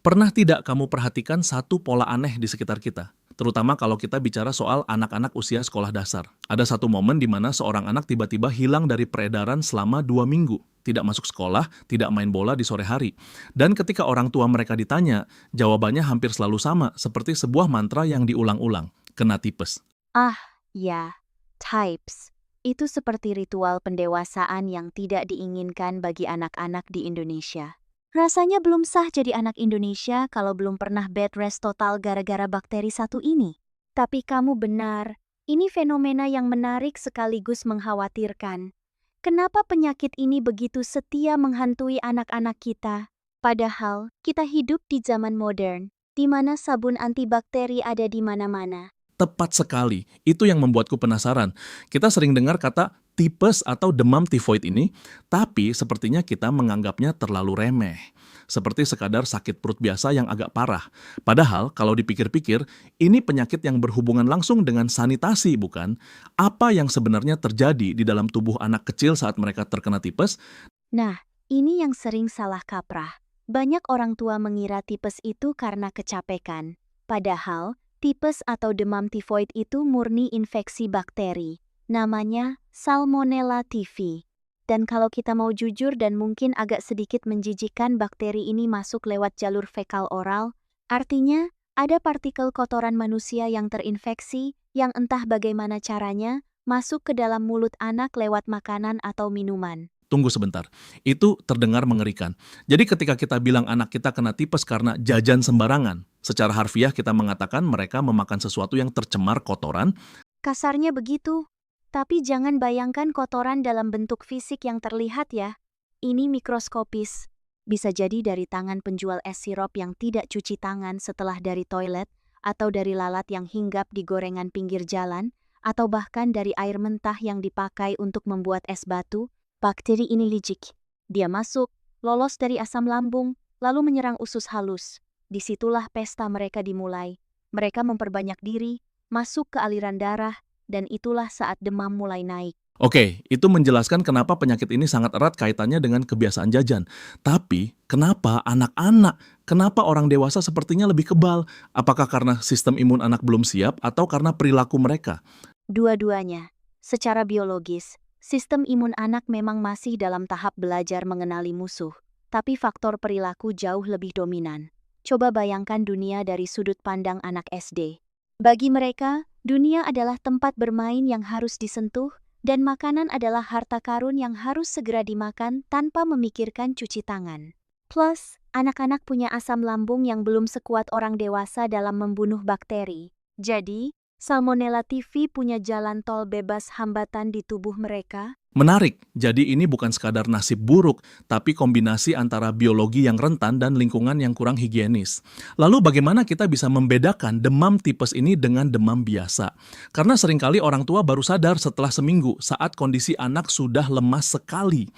Pernah tidak kamu perhatikan satu pola aneh di sekitar kita? Terutama kalau kita bicara soal anak-anak usia sekolah dasar. Ada satu momen di mana seorang anak tiba-tiba hilang dari peredaran selama 2 minggu. Tidak masuk sekolah, tidak main bola di sore hari. Dan ketika orang tua mereka ditanya, jawabannya hampir selalu sama, seperti sebuah mantra yang diulang-ulang. Kena tipes. Ah, ya, types. Itu seperti ritual pendewasaan yang tidak diinginkan bagi anak-anak di Indonesia. Rasanya belum sah jadi anak Indonesia kalau belum pernah bed rest total gara-gara bakteri satu ini. Tapi kamu benar, ini fenomena yang menarik sekaligus mengkhawatirkan. Kenapa penyakit ini begitu setia menghantui anak-anak kita? Padahal kita hidup di zaman modern, di mana sabun antibakteri ada di mana-mana. Tepat sekali. Itu yang membuatku penasaran. Kita sering dengar kata tipes atau demam tifoid ini, tapi sepertinya kita menganggapnya terlalu remeh. Seperti sekadar sakit perut biasa yang agak parah. Padahal kalau dipikir-pikir, ini penyakit yang berhubungan langsung dengan sanitasi, bukan? Apa yang sebenarnya terjadi di dalam tubuh anak kecil saat mereka terkena tipes? Nah, ini yang sering salah kaprah. Banyak orang tua mengira tipes itu karena kecapekan. Padahal, tipes atau demam tifoid itu murni infeksi bakteri. Namanya Salmonella typhi. Dan kalau kita mau jujur dan mungkin agak sedikit menjijikkan, bakteri ini masuk lewat jalur fekal oral. Artinya, ada partikel kotoran manusia yang terinfeksi, yang entah bagaimana caranya, masuk ke dalam mulut anak lewat makanan atau minuman. Tunggu sebentar, itu terdengar mengerikan. Jadi ketika kita bilang anak kita kena tipes karena jajan sembarangan, secara harfiah kita mengatakan mereka memakan sesuatu yang tercemar kotoran. Kasarnya begitu. Tapi jangan bayangkan kotoran dalam bentuk fisik yang terlihat ya. Ini mikroskopis. Bisa jadi dari tangan penjual es sirup yang tidak cuci tangan setelah dari toilet, atau dari lalat yang hinggap di gorengan pinggir jalan, atau bahkan dari air mentah yang dipakai untuk membuat es batu. Bakteri ini licik. Dia masuk, lolos dari asam lambung, lalu menyerang usus halus. Disitulah pesta mereka dimulai. Mereka memperbanyak diri, masuk ke aliran darah, dan itulah saat demam mulai naik. Oke, itu menjelaskan kenapa penyakit ini sangat erat kaitannya dengan kebiasaan jajan. Tapi, kenapa anak-anak? Kenapa orang dewasa sepertinya lebih kebal? Apakah karena sistem imun anak belum siap atau karena perilaku mereka? Dua-duanya. Secara biologis, sistem imun anak memang masih dalam tahap belajar mengenali musuh, tapi faktor perilaku jauh lebih dominan. Coba bayangkan dunia dari sudut pandang anak SD. Bagi mereka, dunia adalah tempat bermain yang harus disentuh, dan makanan adalah harta karun yang harus segera dimakan tanpa memikirkan cuci tangan. Plus, anak-anak punya asam lambung yang belum sekuat orang dewasa dalam membunuh bakteri. Jadi, Salmonella typhi punya jalan tol bebas hambatan di tubuh mereka. Menarik, jadi ini bukan sekadar nasib buruk, tapi kombinasi antara biologi yang rentan dan lingkungan yang kurang higienis. Lalu bagaimana kita bisa membedakan demam tipes ini dengan demam biasa? Karena seringkali orang tua baru sadar setelah seminggu saat kondisi anak sudah lemas sekali.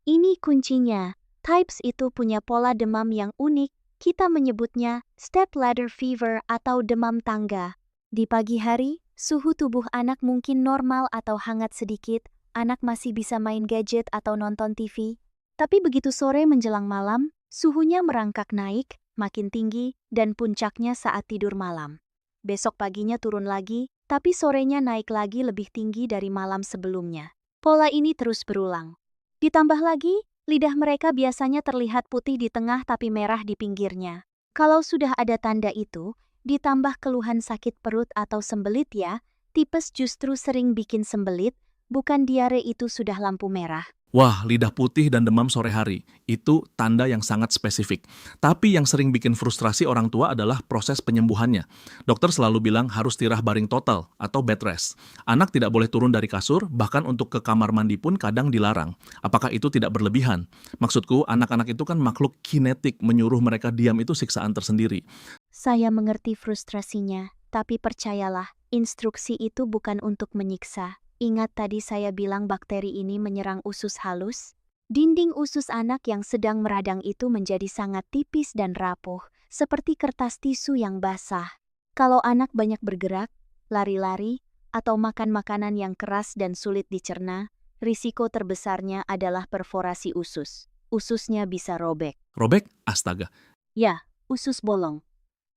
Ini kuncinya. Types itu punya pola demam yang unik. Kita menyebutnya step ladder fever atau demam tangga. Di pagi hari, suhu tubuh anak mungkin normal atau hangat sedikit. Anak masih bisa main gadget atau nonton TV. Tapi begitu sore menjelang malam, suhunya merangkak naik, makin tinggi, dan puncaknya saat tidur malam. Besok paginya turun lagi, tapi sorenya naik lagi lebih tinggi dari malam sebelumnya. Pola ini terus berulang. Ditambah lagi, lidah mereka biasanya terlihat putih di tengah tapi merah di pinggirnya. Kalau sudah ada tanda itu, ditambah keluhan sakit perut atau sembelit ya, tipes justru sering bikin sembelit, bukan diare itu sudah lampu merah. Wah, lidah putih dan demam sore hari. Itu tanda yang sangat spesifik. Tapi yang sering bikin frustrasi orang tua adalah proses penyembuhannya. Dokter selalu bilang harus tirah baring total atau bed rest. Anak tidak boleh turun dari kasur, bahkan untuk ke kamar mandi pun kadang dilarang. Apakah itu tidak berlebihan? Maksudku, anak-anak itu kan makhluk kinetik, menyuruh mereka diam itu siksaan tersendiri. Saya mengerti frustrasinya, tapi percayalah, instruksi itu bukan untuk menyiksa. Ingat tadi saya bilang bakteri ini menyerang usus halus? Dinding usus anak yang sedang meradang itu menjadi sangat tipis dan rapuh, seperti kertas tisu yang basah. Kalau anak banyak bergerak, lari-lari, atau makan makanan yang keras dan sulit dicerna, risiko terbesarnya adalah perforasi usus. Ususnya bisa robek. Robek? Astaga. Ya, usus bolong.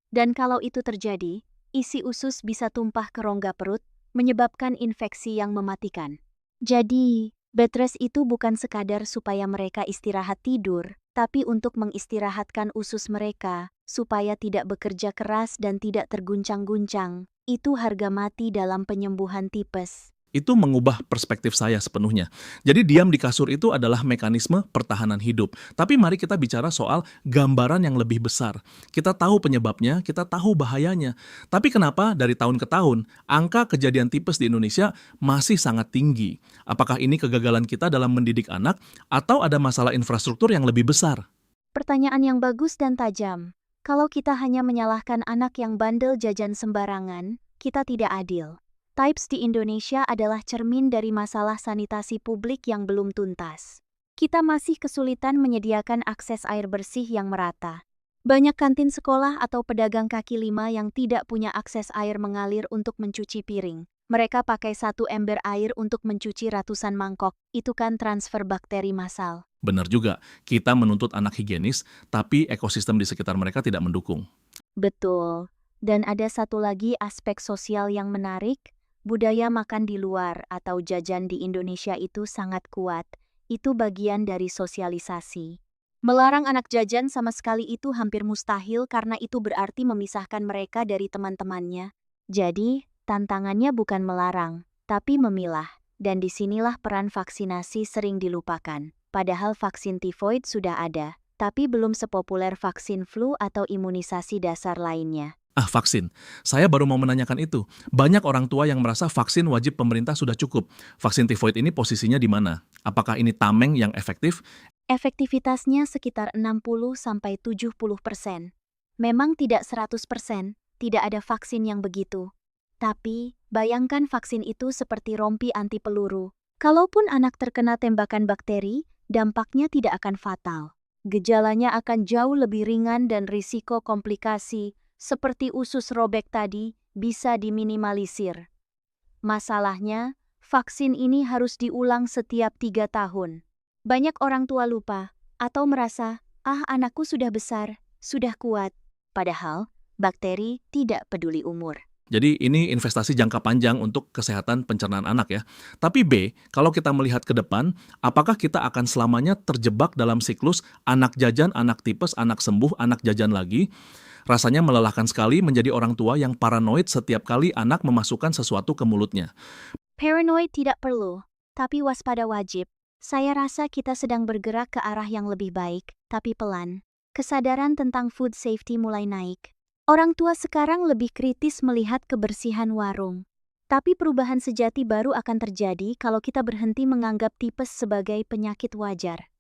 Dan kalau itu terjadi, isi usus bisa tumpah ke rongga perut, menyebabkan infeksi yang mematikan. Jadi, bed rest itu bukan sekadar supaya mereka istirahat tidur, tapi untuk mengistirahatkan usus mereka, supaya tidak bekerja keras dan tidak terguncang-guncang. Itu harga mati dalam penyembuhan tipes. Itu mengubah perspektif saya sepenuhnya. Jadi diam di kasur itu adalah mekanisme pertahanan hidup. Tapi mari kita bicara soal gambaran yang lebih besar. Kita tahu penyebabnya, kita tahu bahayanya. Tapi kenapa dari tahun ke tahun, angka kejadian tipes di Indonesia masih sangat tinggi? Apakah ini kegagalan kita dalam mendidik anak, atau ada masalah infrastruktur yang lebih besar? Pertanyaan yang bagus dan tajam. Kalau kita hanya menyalahkan anak yang bandel jajan sembarangan, kita tidak adil. Types di Indonesia adalah cermin dari masalah sanitasi publik yang belum tuntas. Kita masih kesulitan menyediakan akses air bersih yang merata. Banyak kantin sekolah atau pedagang kaki lima yang tidak punya akses air mengalir untuk mencuci piring. Mereka pakai satu ember air untuk mencuci ratusan mangkok. Itu kan transfer bakteri massal. Benar juga, kita menuntut anak higienis, tapi ekosistem di sekitar mereka tidak mendukung. Betul. Dan ada satu lagi aspek sosial yang menarik. Budaya makan di luar atau jajan di Indonesia itu sangat kuat. Itu bagian dari sosialisasi. Melarang anak jajan sama sekali itu hampir mustahil karena itu berarti memisahkan mereka dari teman-temannya. Jadi, tantangannya bukan melarang, tapi memilah. Dan disinilah peran vaksinasi sering dilupakan. Padahal vaksin tifoid sudah ada, tapi belum sepopuler vaksin flu atau imunisasi dasar lainnya. Vaksin. Saya baru mau menanyakan itu. Banyak orang tua yang merasa vaksin wajib pemerintah sudah cukup. Vaksin tifoid ini posisinya di mana? Apakah ini tameng yang efektif? Efektivitasnya sekitar 60-70%. Memang tidak 100%, tidak ada vaksin yang begitu. Tapi, bayangkan vaksin itu seperti rompi anti peluru. Kalaupun anak terkena tembakan bakteri, dampaknya tidak akan fatal. Gejalanya akan jauh lebih ringan dan risiko komplikasi seperti usus robek tadi bisa diminimalisir. Masalahnya, vaksin ini harus diulang setiap 3 tahun. Banyak orang tua lupa atau merasa, anakku sudah besar, sudah kuat. Padahal, bakteri tidak peduli umur. Jadi ini investasi jangka panjang untuk kesehatan pencernaan anak ya. Tapi B, kalau kita melihat ke depan, apakah kita akan selamanya terjebak dalam siklus anak jajan, anak tipes, anak sembuh, anak jajan lagi? Rasanya melelahkan sekali menjadi orang tua yang paranoid setiap kali anak memasukkan sesuatu ke mulutnya. Paranoid tidak perlu, tapi waspada wajib. Saya rasa kita sedang bergerak ke arah yang lebih baik, tapi pelan. Kesadaran tentang food safety mulai naik. Orang tua sekarang lebih kritis melihat kebersihan warung. Tapi perubahan sejati baru akan terjadi kalau kita berhenti menganggap tipes sebagai penyakit wajar.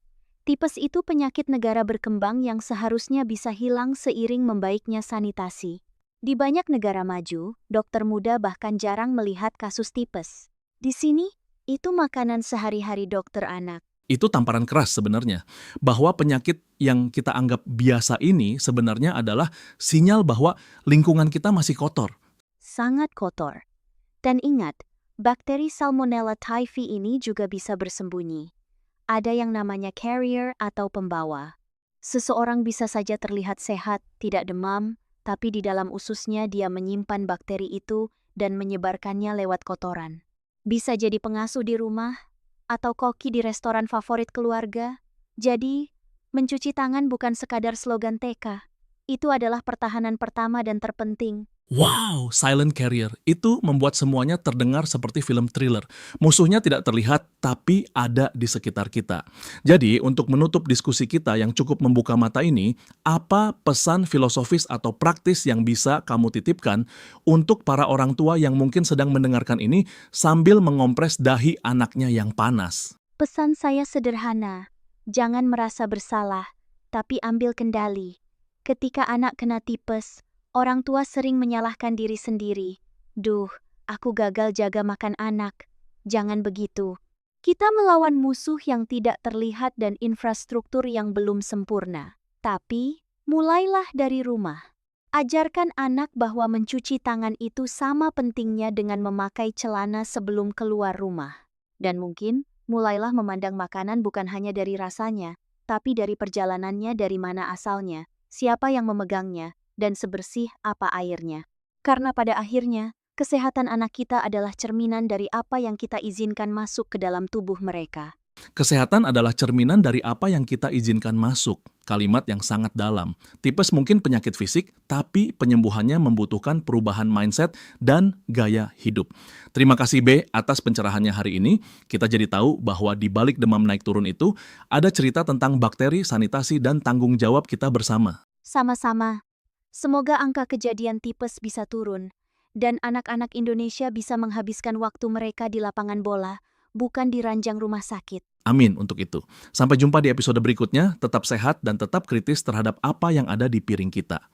Tipes itu penyakit negara berkembang yang seharusnya bisa hilang seiring membaiknya sanitasi. Di banyak negara maju, dokter muda bahkan jarang melihat kasus tipes. Di sini, itu makanan sehari-hari dokter anak. Itu tamparan keras sebenarnya, bahwa penyakit yang kita anggap biasa ini sebenarnya adalah sinyal bahwa lingkungan kita masih kotor. Sangat kotor. Dan ingat, bakteri Salmonella typhi ini juga bisa bersembunyi. Ada yang namanya carrier atau pembawa. Seseorang bisa saja terlihat sehat, tidak demam, tapi di dalam ususnya dia menyimpan bakteri itu dan menyebarkannya lewat kotoran. Bisa jadi pengasuh di rumah, atau koki di restoran favorit keluarga. Jadi, mencuci tangan bukan sekadar slogan TK. Itu adalah pertahanan pertama dan terpenting. Wow, silent carrier. Itu membuat semuanya terdengar seperti film thriller. Musuhnya tidak terlihat, tapi ada di sekitar kita. Jadi, untuk menutup diskusi kita yang cukup membuka mata ini, apa pesan filosofis atau praktis yang bisa kamu titipkan untuk para orang tua yang mungkin sedang mendengarkan ini sambil mengompres dahi anaknya yang panas? Pesan saya sederhana. Jangan merasa bersalah, tapi ambil kendali. Ketika anak kena tipes, orang tua sering menyalahkan diri sendiri. Duh, aku gagal jaga makan anak. Jangan begitu. Kita melawan musuh yang tidak terlihat dan infrastruktur yang belum sempurna. Tapi, mulailah dari rumah. Ajarkan anak bahwa mencuci tangan itu sama pentingnya dengan memakai celana sebelum keluar rumah. Dan mungkin, mulailah memandang makanan bukan hanya dari rasanya, tapi dari perjalanannya dari mana asalnya. siapa yang memegangnya, dan sebersih apa airnya. Karena pada akhirnya, kesehatan anak kita adalah cerminan dari apa yang kita izinkan masuk ke dalam tubuh mereka. Kesehatan adalah cerminan dari apa yang kita izinkan masuk. Kalimat yang sangat dalam. Tipes mungkin penyakit fisik, tapi penyembuhannya membutuhkan perubahan mindset dan gaya hidup. Terima kasih B atas pencerahannya hari ini. Kita jadi tahu bahwa di balik demam naik turun itu, ada cerita tentang bakteri, sanitasi, dan tanggung jawab kita bersama. Sama-sama. Semoga angka kejadian tipes bisa turun, dan anak-anak Indonesia bisa menghabiskan waktu mereka di lapangan bola, bukan di ranjang rumah sakit. Amin untuk itu. Sampai jumpa di episode berikutnya. Tetap sehat dan tetap kritis terhadap apa yang ada di piring kita.